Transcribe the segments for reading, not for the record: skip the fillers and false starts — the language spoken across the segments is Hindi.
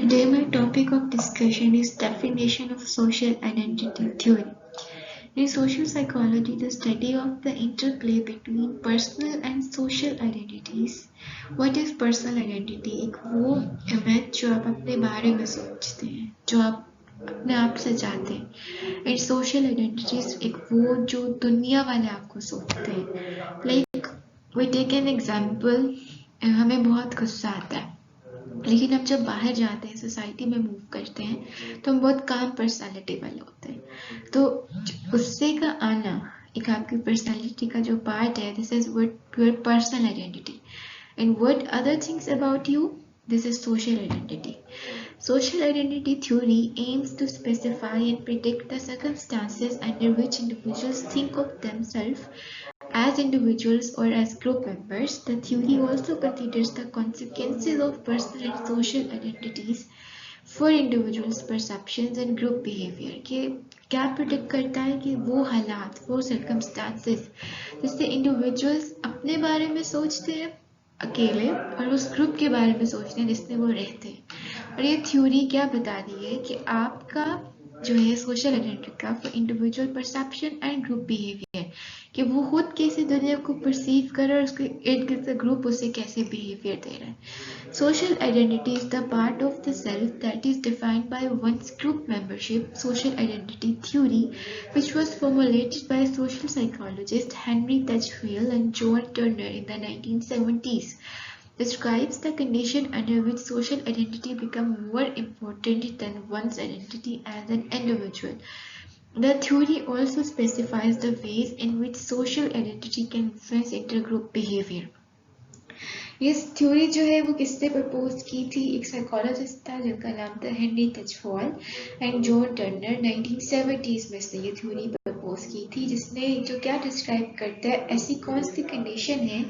Today my topic of discussion is definition of social identity theory. In social psychology, the study of the interplay between personal and social identities. What is personal identity? एक वो इमेज जो आप अपने बारे में सोचते हैं, जो आप अपने आप से चाहते हैं, एंड सोशल आइडेंटिटीज एक वो जो दुनिया वाले आपको सोचते हैं. Like we take an example, हमें बहुत गुस्सा आता है, लेकिन हम जब बाहर जाते हैं, सोसाइटी में मूव करते हैं, तो हम बहुत काम पर्सनालिटी वाले होते हैं. तो गुस्से का आना एक आपकी पर्सनालिटी का जो पार्ट है, this is what your personal identity. And what other things about you, this is social identity. Social identity theory aims to specify and predict the circumstances under which individuals think of themselves as individuals or as group members. The theory also considers the consequences of personal and social identities for individuals' perceptions and group behavior. कि क्या प्रिडिक्ट करता है कि वो हालात, वो सर्कमस्टांसेस जिससे इंडिविजुअल्स अपने बारे में सोचते हैं अकेले और उस ग्रुप के बारे में सोचते हैं जिसमें वो रहते हैं. और ये थ्योरी क्या बता रही है कि आपका जो है सोशल आइडेंटिटी का for individual perception and group behaviour, कि वो खुद कैसे दुनिया को परसीव कर रहा है और उसके इर्द गिर्द का ग्रुप उसे कैसे बिहेवियर दे रहा है. Social identity is the part of the self that is defined by one's group membership. Social identity theory, which was formulated by social psychologists Henry Tedeschi and John Turner in the 1970s, describes the condition under which social identity becomes more important than one's identity as an individual. The theory also specifies the ways in which social identity can influence intergroup behavior. ये थ्योरी जो है वो किसने प्रपोज की थी? एक साइकोलॉजिस्ट था जिनका नाम था Henri Tajfel and John Turner. 1970s में से ये थ्योरी प्रपोज की थी, जिसने जो क्या डिस्क्राइब करता है, ऐसी कौन सी कंडीशन है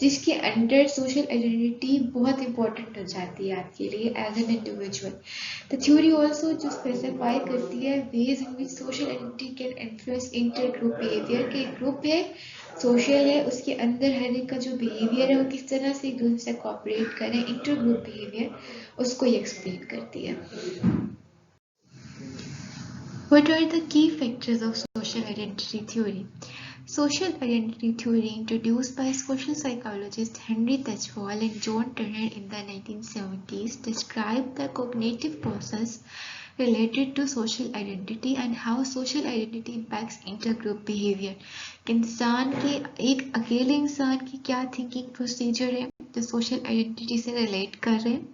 जिसके अंडर सोशल आइडेंटिटी बहुत इंपॉर्टेंट हो जाती है आपके लिए as an individual. The theory also जो स्पेसिफाई करती है ways in which social identity can influence inter group behaviour. के ग्रुप है, सोशल है, उसके अंदर हर एक का जो बिहेवियर है वो किस तरह से एक दूसरे से कोऑपरेट करें, इंटर ग्रुप बिहेवियर, उसको ये एक्सप्लेन करती है. What are the key factors of social identity theory? Social identity theory, introduced by social psychologists Henry Tedeschi and John Turner in the 1970s, described the cognitive process related to social identity and how social identity impacts intergroup behavior. इंसान के, एक अकेले इंसान की क्या थिंकिंग प्रोसीजर है जो सोशल आइडेंटिटी से रिलेट कर रहे हैं,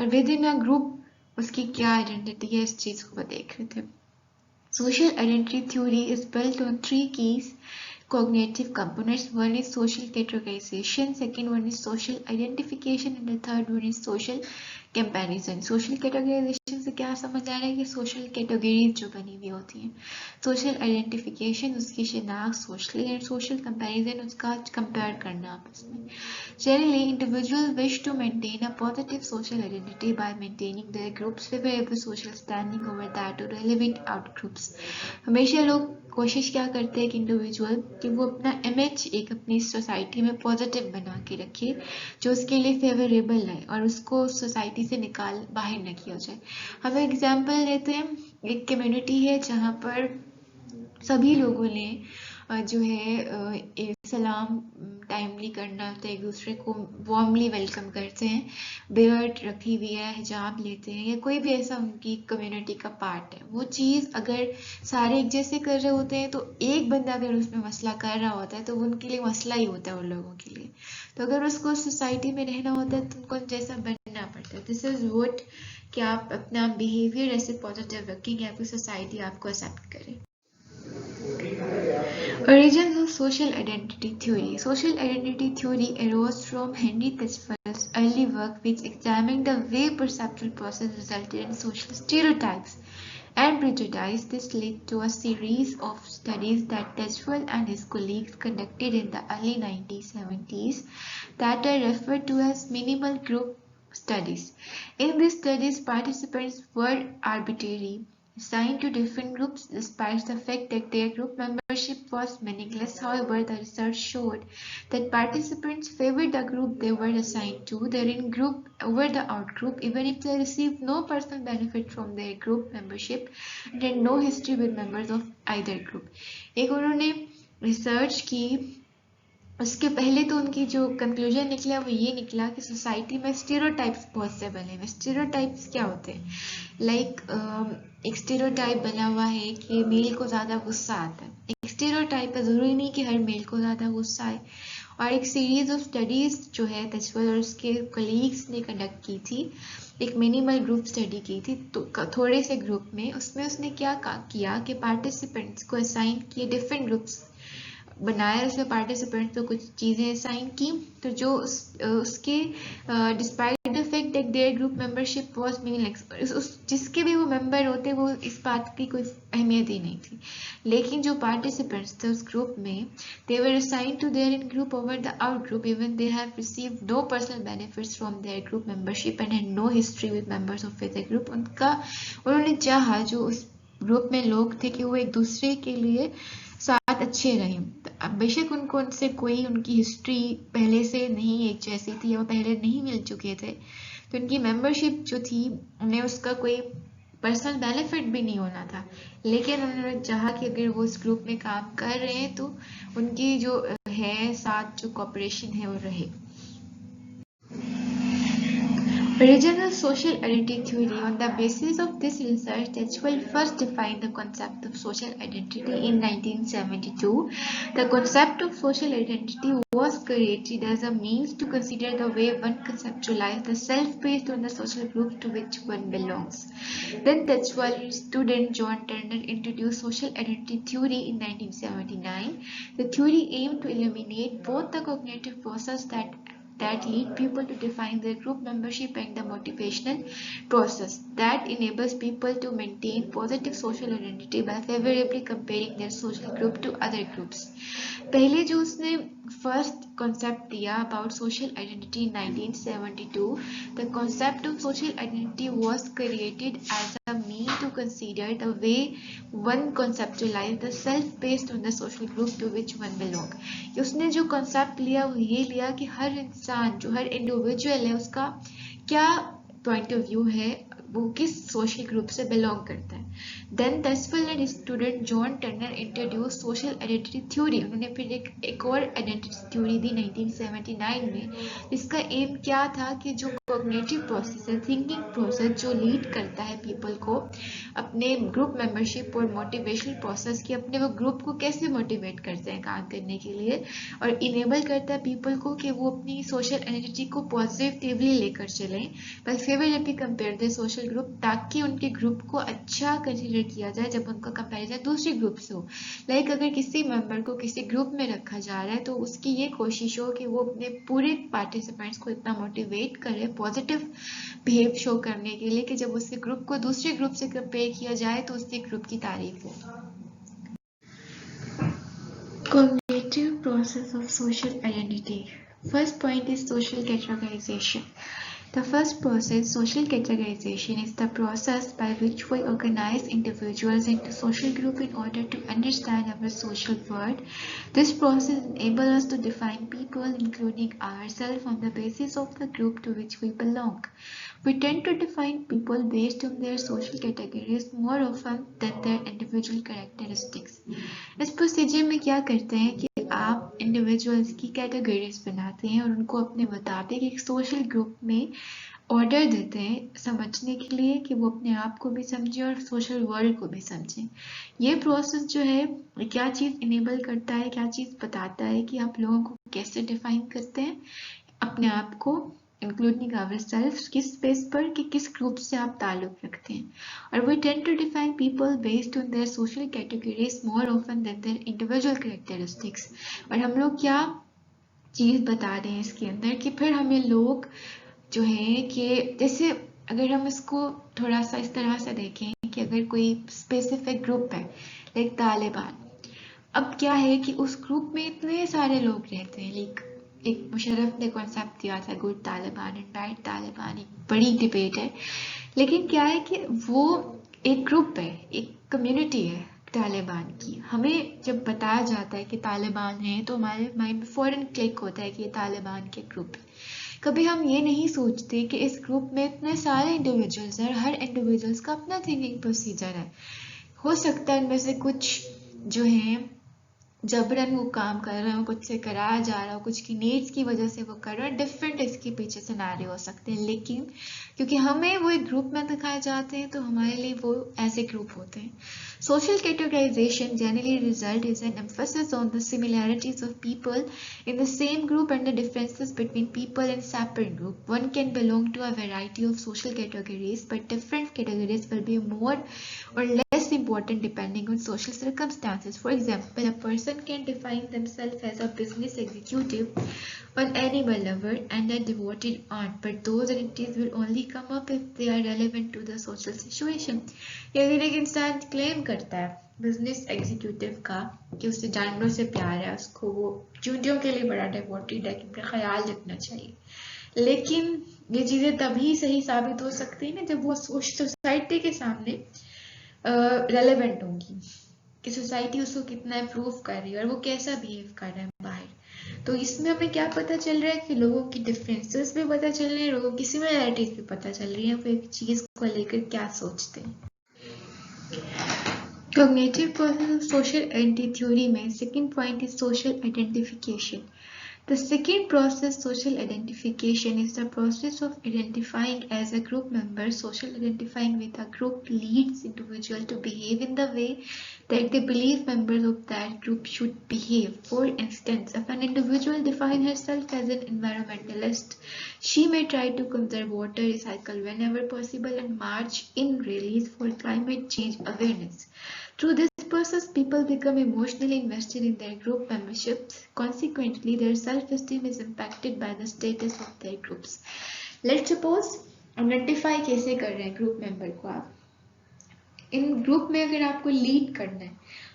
और विद इन अ ग्रुप उसकी क्या आइडेंटिटी है, इस चीज को देख रहे थे. Social identity theory is built on three keys cognitive components. One is social categorization, second one is social identification, and the third one is social comparison. Social categorization से क्या समझ आ रहा है कि social categories जो बनी हुई होती हैं. Social identification उसकी शिनाख्त socially, and social comparison उसका compare करना आपस में. Generally, individuals wish to maintain a positive social identity by maintaining their group's favorable social standing over that of relevant outgroups. हमेशा लोग कोशिश क्या करते हैं कि इंडिविजुअल कि वो अपना इमेज एक अपनी सोसाइटी में पॉजिटिव बना के रखे जो उसके लिए फेवरेबल है और उसको सोसाइटी से निकाल बाहर न किया जाए. हम एग्जांपल लेते हैं, एक कम्युनिटी है जहाँ पर सभी लोगों ने जो है सलाम टाइमली करना होता है, एक दूसरे को वार्मली वेलकम करते हैं, बियर्ड रखी हुई है, हिजाब लेते हैं, या कोई भी ऐसा उनकी कम्युनिटी का पार्ट है. वो चीज़ अगर सारे एक जैसे कर रहे होते हैं तो एक बंदा अगर उसमें मसला कर रहा होता है तो वो उनके लिए मसला ही होता है उन लोगों के लिए. तो अगर उसको सोसाइटी में रहना होता है तो उनको जैसा बनना पड़ता है. दिस इज व्हाट कि आप अपना बिहेवियर ऐसे पॉजिटिव रखें कि आपकी सोसाइटी आपको एक्सेप्ट करे. Origins of social identity theory. Social identity theory arose from Henry Tedeschi's early work, which examined the way perceptual process resulted in social stereotypes and prejudice. This led to a series of studies that Tedeschi and his colleagues conducted in the early 1970s that are referred to as minimal group studies. In these studies, participants were arbitrary assigned to different groups despite the fact that their group membership was meaningless. However, the research showed that participants favored the group they were assigned to, their in-group over the out-group, even if they received no personal benefit from their group membership and had no history with members of either group. एक उन्होंने रिसर्च की, उसके पहले तो उनकी जो कंक्लूजन निकला वो ये निकला कि सोसाइटी में स्टीरियोटाइप्स बहुत से बने हुए। स्टीरियोटाइप्स क्या होते हैं? लाइक एक स्टीरियोटाइप बना हुआ है कि मेल को ज़्यादा गुस्सा आता है। एक स्टीरियोटाइप है, ज़रूरी नहीं कि हर मेल को ज़्यादा गुस्सा आए। और एक सीरीज ऑफ स्टडीज़ जो है तजवल और उसके कलीग्स ने कंडक्ट की थी, एक मिनिमल ग्रुप स्टडी की थी तो थोड़े से ग्रुप में, उसमें उसने क्या किया कि पार्टिसिपेंट्स को असाइन किए, डिफरेंट ग्रुप्स बनाया, उसमें पार्टिसिपेंट को कुछ चीज़ें असाइन की, तो जो उसके despite the fact that there group membership was meaningless, जिसके भी वो मेंबर होते वो इस बात की कोई अहमियत ही नहीं थी। लेकिन जो पार्टिसिपेंट्स थे उस ग्रुप में, they were assigned to their in group over the out group even they have received no personal benefits from their group membership and had no history with members of the group. उन्होंने चाहा जो उस ग्रुप में लोग थे कि वो एक दूसरे के लिए साथ अच्छे रहे। अब बेशक उनको उनसे कोई उनकी हिस्ट्री पहले से नहीं एक जैसी थी या वो पहले नहीं मिल चुके थे, तो उनकी मेंबरशिप जो थी उन्हें उसका कोई पर्सनल बेनिफिट भी नहीं होना था, लेकिन उन्होंने चाहा कि अगर वो इस ग्रुप में काम कर रहे हैं तो उनकी जो है साथ जो कॉपरेशन है वो रहे। Original social identity theory. On the basis of this research, Tetchwell first defined the concept of social identity in 1972. The concept of social identity was created as a means to consider the way one conceptualizes the self based on the social group to which one belongs. Then Tetchwell's student John Turner introduced social identity theory in 1979. The theory aimed to eliminate both the cognitive process that lead people to define their group membership and the motivational process that enables people to maintain positive social identity by favorably comparing their social group to other groups. पहले जो उसने first concept दिया about social identity in 1972, the concept of social identity was created as a means to consider the way one conceptualize the self based on the social group to which one belong. उसने जो concept लिया वो ये लिया कि हर इंसान जो हर इंडिविजुअल है उसका क्या पॉइंट ऑफ व्यू है, वो किस सोशल ग्रुप से बिलोंग करता है। Then Tajfel and student John Turner introduce social identity theory. उन्होंने फिर एक और आइडेंटिटी थ्योरी दी 1979 में, जिसका एम क्या था कि जो कॉग्निटिव प्रोसेस है, थिंकिंग प्रोसेस जो लीड करता है पीपल को अपने ग्रुप मेंबरशिप और मोटिवेशनल प्रोसेस की, अपने वो ग्रुप को कैसे मोटिवेट करते हैं काम करने के लिए और इनेबल करता है पीपल को कि वो अपनी सोशल आइडेंटिटी को पॉजिटिवली लेकर चलें by favourably compare the social group, ताकि उनके ग्रुप को अच्छा कंसिडर किया जाए जब उनका कंपैरिजन दूसरे ग्रुप से हो। लाइक अगर किसी मेंबर को किसी ग्रुप में रखा जा रहा है तो उसकी ये कोशिश हो कि वो अपने पूरे पार्टिसिपेंट्स को इतना मोटिवेट करे पॉजिटिव बिहेव शो करने के लिए कि जब उसके ग्रुप को दूसरे ग्रुप से कंपेयर किया जाए तो उसके ग्रुप की तारीफ हो। Cognitive process of social identity. First point is social categorization. The first process, social categorization, is the process by which we organize individuals into social groups in order to understand our social world. This process enables us to define people, including ourselves, on the basis of the group to which we belong. We tend to define people based on their social categories more often than their individual characteristics. इस प्रोसीजर में क्या करते हैं कि आप इंडिविजुअल्स की कैटेगरीज बनाते हैं और उनको अपने मुताबिक एक सोशल ग्रुप में ऑर्डर देते हैं समझने के लिए कि वो अपने आप को भी समझे और सोशल वर्ल्ड को भी समझे। ये प्रोसेस जो है क्या चीज़ इनेबल करता है, क्या चीज़ बताता है कि आप लोगों को कैसे डिफाइन करते हैं अपने आप को, इंक्लूडिंग आवरसेल्व्स, किस बेस पर कि किस ग्रुप से आप ताल्लुक रखते हैं। और we tend to define people based on their social categories more often than their individual characteristics. और हम लोग क्या चीज़ बता रहे हैं इसके अंदर कि फिर हमें लोग जो है कि जैसे अगर हम इसको थोड़ा सा इस तरह से देखें कि अगर कोई स्पेसिफिक ग्रुप है लाइक तालिबान, अब क्या है कि उस ग्रुप में इतने सारे लोग रहते हैं, लाइक एक मुशर्रफ ने कॉन्सेप्ट दिया था good Taliban and bad Taliban, एक बड़ी डिबेट है, लेकिन क्या है कि वो एक ग्रुप है, एक कम्युनिटी है तालिबान की। हमें जब बताया जाता है कि तालिबान है तो हमारे माइंड में फौरन क्लिक होता है कि ये तालिबान के ग्रुप है। कभी हम ये नहीं सोचते कि इस ग्रुप में इतने सारे इंडिविजुअल्स हैं और हर इंडिविजुअल्स का अपना थिंकिंग प्रोसीजर है। हो सकता है इनमें से कुछ जो हैं जबरन वो काम कर रहे हो, कुछ से कराया जा रहा हो, कुछ की नीड्स की वजह से वो कर रहे हो, डिफरेंट इसके पीछे सिनेरियो हो सकते हैं। लेकिन क्योंकि हमें वो एक ग्रुप में दिखाए जाते हैं तो हमारे लिए वो ऐसे ग्रुप होते हैं। Social categorization generally result is an emphasis on the similarities of people in the same group and the differences between people in separate group. One can belong to a variety of social categories, but different categories will be more or less important depending on social circumstances. For example, a person can define themselves as a business executive, an animal lover, and a devoted aunt, but those identities will only come up if they are relevant to the social situation. यदि एक इंसान क्लेम करता है बिजनेस एग्जीक्यूटिव का कि उससे जानवरों से प्यार है, उसको वो चूंटियों के लिए बड़ा डिवोटेड है कि उनका ख्याल रखना चाहिए, लेकिन ये चीजें तभी सही साबित हो सकती है ना जब वो सोसाइटी के सामने रेलेवेंट होंगी कि सोसाइटी उसको कितना अप्रूव कर रही है और वो कैसा बिहेव कर रहा है बाहर। तो इसमें हमें क्या पता चल रहा है कि लोगों की डिफरेंसेस भी पता चल रहे हैं, लोगों की सिमिलैरिटीज भी पता चल रही है, वो एक चीज को लेकर क्या सोचते हैं। Cognitive process of social identity theory में second point is social identification. The second process, social identification, is the process of identifying as a group member. Social identifying with a group leads individual to behave in the way that they believe members of that group should behave. For instance, if an individual defines herself as an environmentalist, she may try to conserve water, recycle whenever possible, and march in rallies for climate change awareness. Through this process, people become emotionally invested in their group memberships. Consequently, their self-esteem is impacted by the status of their groups. Let's suppose identify कैसे कर रहे हैं ग्रुप मेंबर को आप। इन ग्रुप में अगर आपको लीड करना है,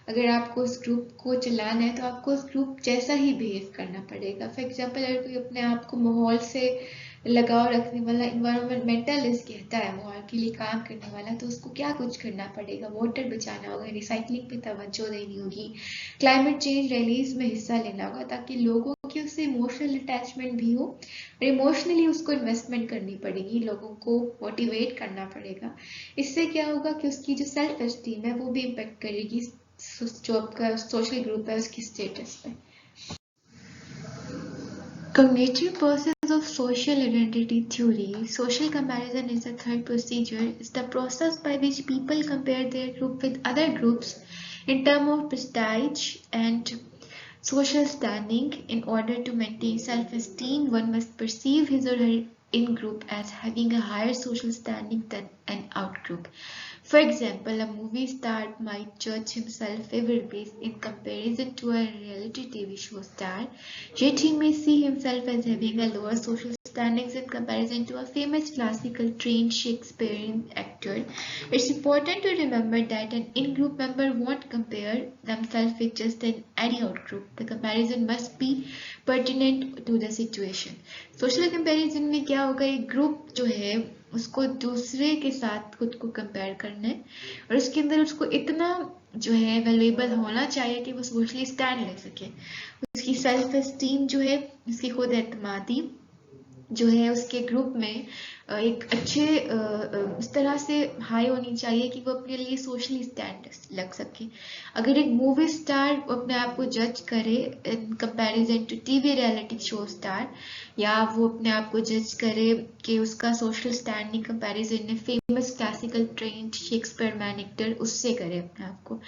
अगर आपको उस ग्रुप को चलाना है तो आपको उस ग्रुप जैसा ही बिहेव करना पड़ेगा। फॉर एग्जाम्पल, अगर कोई अपने आप को माहौल से लगाव रखने वाला इन्वायरमेंटलिस्ट कहता है, माहौल के लिए काम करने वाला, तो उसको क्या कुछ करना पड़ेगा, वाटर बचाना होगा, रिसाइकलिंग पे तवज्जो देनी होगी, क्लाइमेट चेंज रैलीज में हिस्सा लेना होगा, ताकि लोगों की उससे इमोशनल अटैचमेंट भी हो और इमोशनली उसको इन्वेस्टमेंट करनी पड़ेगी, लोगों को मोटिवेट करना पड़ेगा। इससे क्या होगा कि उसकी जो सेल्फ एस्टीम है वो भी इम्पेक्ट करेगी जो आपका सोशल ग्रुप है उसकी स्टेटस पे। Cognitive process of social identity theory. Social comparison is the third procedure. It's the process by which people compare their group with other groups in terms of prestige and social standing. In order to maintain self-esteem, one must perceive his or her in-group as having a higher social standing than an out-group. For example, a movie star might judge himself favorably in comparison to a reality TV show star, yet he may see himself as having a lower social standings in comparison to a famous classical trained Shakespearean actor. It's important to remember that an in-group member won't compare themselves with just any out-group. The comparison must be pertinent to the situation. Social comparison में क्या होगा, एक ग्रुप जो है उसको दूसरे के साथ खुद को कंपेयर करना है और उसके अंदर उसको इतना जो है वैल्यूएबल होना चाहिए कि वो सोशली स्टैंड ले सके। उसकी सेल्फ एस्टीम जो है, उसकी खुद एतमादी जो है उसके ग्रुप में एक अच्छे इस तरह से हाई होनी चाहिए कि वो अपने लिए सोशली स्टैंड लग सके। अगर एक मूवी स्टार अपने आप को जज करे in comparison to TV reality show star, या वो अपने आप को जज करे कि उसका सोशल स्टैंडिंग कंपैरिजन में famous classical trained Shakespeare man actor उससे करे अपने आप को,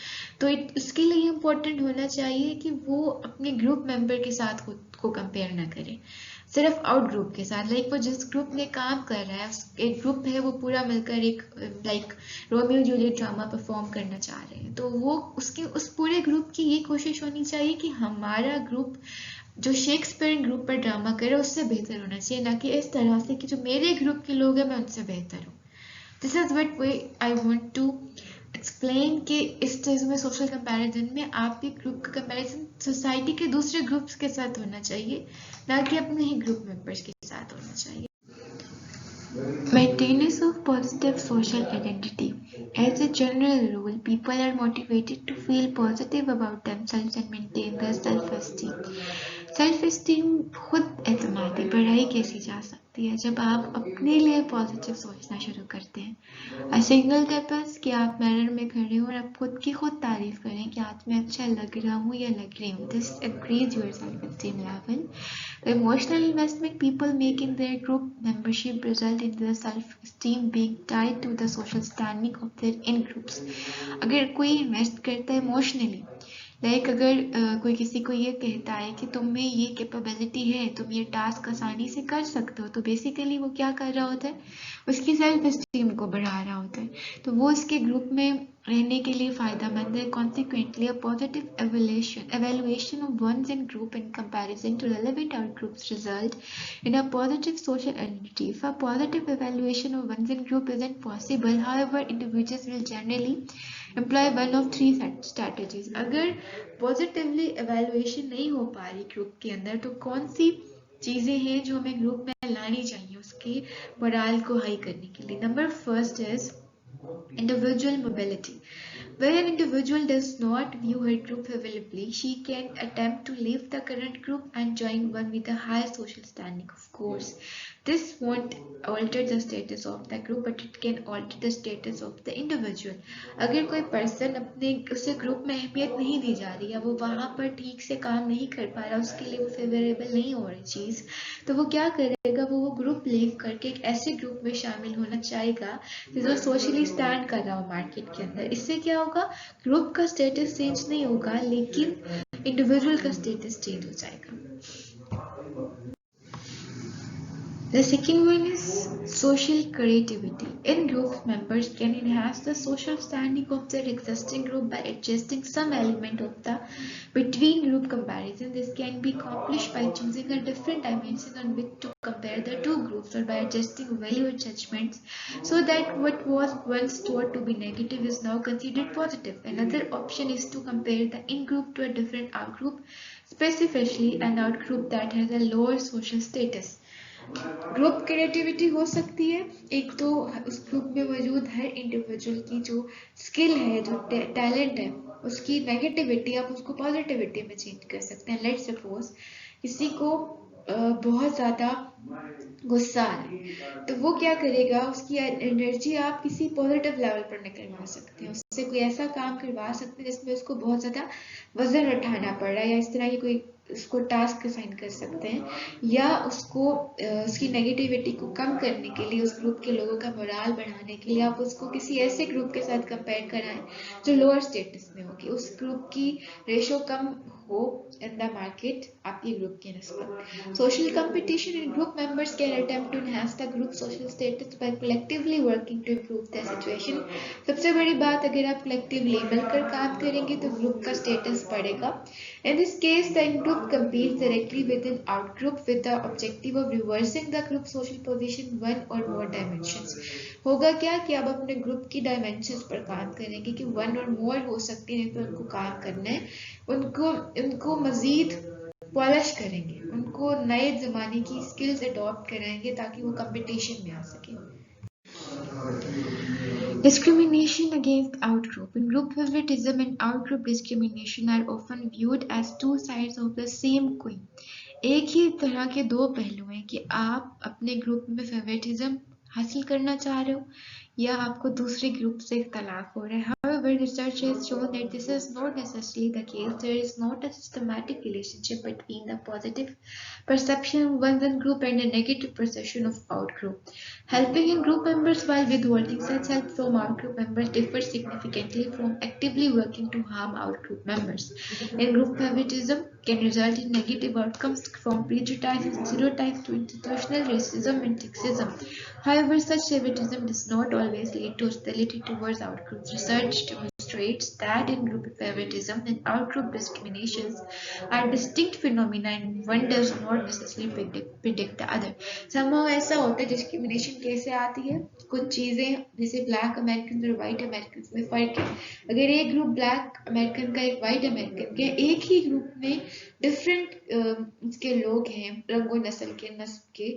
तो उसके लिए इम्पोर्टेंट होना चाहिए कि वो अपने ग्रुप मेंबर के साथ खुद को कंपेयर ना करे, सिर्फ आउट ग्रुप के साथ। लाइक वो जिस ग्रुप में काम कर रहा है, एक ग्रुप है, वो पूरा मिलकर एक like Romeo Juliet drama perform करना चाह रहे हैं, तो वो उसके उस पूरे ग्रुप की ये कोशिश होनी चाहिए कि हमारा ग्रुप जो शेक्सपियर ग्रुप पर ड्रामा करे उससे बेहतर होना चाहिए, ना कि इस तरह से कि जो मेरे ग्रुप के लोग हैं मैं उनसे बेहतर हूँ। This is what I want to explain कि इस चीज में सोशल कंपैरिजन में आपके ग्रुप का कंपैरिजन सोसाइटी के दूसरे ग्रुप्स के साथ होना चाहिए, ना कि अपने ही ग्रुप मेंबर्स के साथ होना चाहिए। Maintenance of positive social identity. As a general rule, people are motivated to feel positive about themselves and maintain their self-esteem. Self esteem खुद एतमादी बढ़ाई कैसी जा सकती है जब आप अपने लिए पॉजिटिव सोचना शुरू करते हैं। अ सिंगल टिप्स कि आप मिरर में खड़े हो और आप खुद की खुद तारीफ करें कि आज मैं अच्छा लग रहा हूँ या लग रही हूँ। This increase your self-esteem level. The emotional investment people make in their group membership result in their self-esteem being tied to the social standing of their in-groups. अगर कोई इन्वेस्ट करता है इमोशनली, लाइक अगर कोई किसी को ये कहता है कि तुम में ये कैपेबिलिटी है, तुम ये टास्क आसानी से कर सकते हो, तो बेसिकली वो क्या कर रहा होता है, उसकी सेल्फ एस्टीम को बढ़ा रहा होता है, तो वो उसके ग्रुप में रहने के लिए फायदेमंद है। Consequently, a positive evaluation of one's in group in comparison to relevant out groups result in a positive social identity. If a positive evaluation of one's in group isn't possible, however, individuals will generally employ one of three strategies. अगर पॉजिटिवली evaluation नहीं हो पा रही ग्रुप के अंदर, तो कौन सी चीजें हैं जो हमें ग्रुप में लानी चाहिए उसके मोराल को हाई करने के लिए। Number first is individual mobility. When an individual does not view her group favorably, she can attempt to leave the current group and join one with a higher social standing. Of course, this won't alter the status of the group, but it can alter the status of the individual. अगर कोई पर्सन अपने उसे ग्रुप में अहमियत नहीं दी जा रही, या वो वहाँ पर ठीक से काम नहीं कर पा रहा, उसके लिए वो फेवरेबल नहीं हो रही चीज़, तो वो क्या करेगा, वो ग्रुप लीव करके एक ऐसे ग्रुप में शामिल होना चाहेगा जो सोशली स्टैंड कर रहा हो मार्केट के अंदर। इससे क्या होगा, ग्रुप का स्टेटस चेंज नहीं होगा, लेकिन इंडिविजुअल का स्टेटस चेंज हो जाएगा। The second one is social creativity. In-group members can enhance the social standing of their existing group by adjusting some element of the between-group comparison. This can be accomplished by choosing a different dimension on which to compare the two groups, or by adjusting value judgments so that what was once thought to be negative is now considered positive. Another option is to compare the in-group to a different out-group, specifically an out-group that has a lower social status. Group creativity हो सकती है, एक तो उस ग्रुप में मौजूद हर इंडिविजुअल की जो स्किल है, जो टैलेंट है, उसकी नेगेटिविटी आप उसको पॉजिटिविटी में चेंज कर सकते हैं। लेट्स सपोज किसी को बहुत ज़्यादा गुस्सा है, तो वो क्या करेगा, उसकी एनर्जी आप किसी पॉजिटिव लेवल पर निकलवा सकते हैं, उससे कोई ऐसा काम करवा सकते हैं जिसमें उसको बहुत ज़्यादा वजन उठाना पड़ रहा है, या इस तरह की कोई उसको टास्क असाइन कर सकते हैं, या उसको उसकी नेगेटिविटी को कम करने के लिए, उस ग्रुप के लोगों का मोराल बढ़ाने के लिए आप उसको किसी ऐसे ग्रुप के साथ कंपेयर कराएं जो लोअर स्टेटस में होगी, उस ग्रुप की रेशो कम हो इन द मार्केट आपके ग्रुप के नस्बत। Social competition in group members can attempt to enhance the group social status by collectively working to improve the situation. सबसे बड़ी बात, अगर आप कलेक्टिवली मिलकर काम करेंगे तो ग्रुप का स्टेटस बढ़ेगा। In this case, the in-group competes directly with an out-group with the objective of reversing the group social position one or more dimensions. होगा क्या कि आप अपने ग्रुप की डायमेंशंस पर काम करेंगे कि वन और मोर हो सकती है, तो उनको काम करना है, उनको मजीद पॉलिश करेंगे, उनको नए जमाने की स्किल्स अडॉप्ट कराएंगे ताकि वो कंपटीशन में आ सके। Discrimination against outgroup. In group favoritism and outgroup discrimination are often viewed as two sides of the same coin. एक ही तरह के दो पहलू हैं कि आप अपने ग्रुप में फेवरेटिज्म हासिल करना चाह रहे हो या आपको दूसरे ग्रुप से इख्तलाफ हो रहा है। However, research has shown that this is not necessarily the case. There is not a systematic relationship between the positive perception of one's group and a negative perception of outgroup. Helping in-group members while withholding such help from out-group members differs significantly from actively working to harm out-group members. In-group favoritism can result in negative outcomes from prejudice and stereotypes to institutional racism and sexism. However, such favoritism does not always lead to hostility towards outgroups. Research demonstrates that in-group favoritism and outgroup discriminations are distinct phenomena and one does not necessarily predict the other. Somehow ऐसा होता है, डिस्क्रिमिनेशन कैसे आती है, कुछ चीज़ें जैसे ब्लैक अमेरिकन और वाइट अमेरिकन में फ़र्क है। अगर एक ग्रुप ब्लैक अमेरिकन का, एक वाइट अमेरिकन का, एक ही ग्रुप में डिफरेंट इसके लोग हैं, रंगो नस्ल के,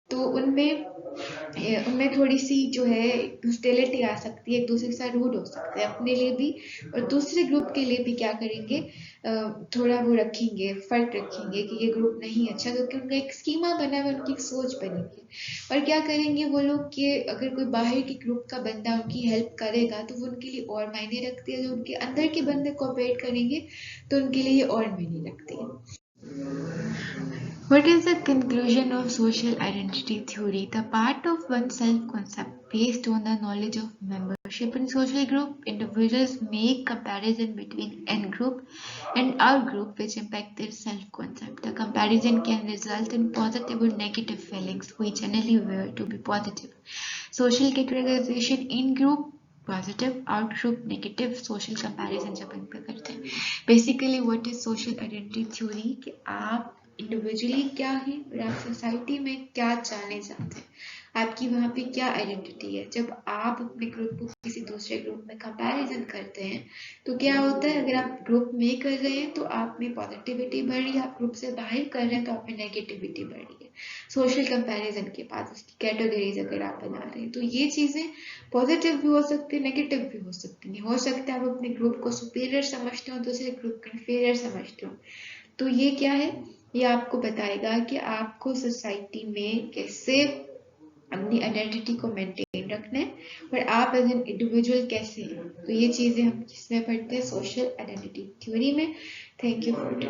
तो उनमें उनमें थोड़ी सी जो है हॉस्टिलिटी आ सकती है, एक दूसरे के साथ रूड हो सकते हैं अपने लिए भी, और दूसरे ग्रुप के लिए भी क्या करेंगे, थोड़ा वो रखेंगे, फर्क रखेंगे कि ये ग्रुप नहीं अच्छा, क्योंकि उनका एक स्कीमा बना हुआ है, उनकी एक सोच बनी हुई है। और क्या करेंगे वो लोग कि अगर कोई बाहर के ग्रुप का बंदा उनकी हेल्प करेगा तो वो उनके लिए और मायने रखती है, जो उनके अंदर के बंदे कोऑपरेट करेंगे तो उनके लिए और मायने रखती है। What is the conclusion of social identity theory? The part of oneself concept based on the knowledge of membership in social group. Individuals make comparison between N group and our group which impact their self-concept. The comparison can result in positive or negative feelings. We generally aware to be positive. Social categorization in group positive, out group negative, social comparison जब इन पे करते हैं। Basically what is social identity theory, कि आप इंडिविजुअली क्या है और आप सोसाइटी में क्या चाहने चाहते हैं, आपकी वहाँ पे क्या आइडेंटिटी है। जब आप अपने ग्रुप को किसी दूसरे ग्रुप में कंपैरिजन करते हैं तो क्या होता है, अगर आप ग्रुप में कर रहे हैं तो आप में पॉजिटिविटी बढ़ रही है, आप ग्रुप से बाहर कर रहे हैं तो आप में नेगेटिविटी बढ़ रही है। सोशल कंपैरिजन के बाद उसकी कैटेगरीज अगर आप बना रहे हैं तो ये चीजें पॉजिटिव भी हो सकती है, नेगेटिव भी हो सकती है। हो सकता है आप अपने ग्रुप को सुपीरियर समझते हो, दूसरे ग्रुप को इन्फीरियर समझते हो। तो ये क्या है, ये आपको बताएगा कि आपको सोसाइटी में कैसे अपनी आइडेंटिटी को मेंटेन रखना है और आप एज एन इंडिविजुअल कैसे हैं। तो ये चीजें हम जिसमें पढ़ते हैं सोशल आइडेंटिटी थ्योरी में। Thank you for today.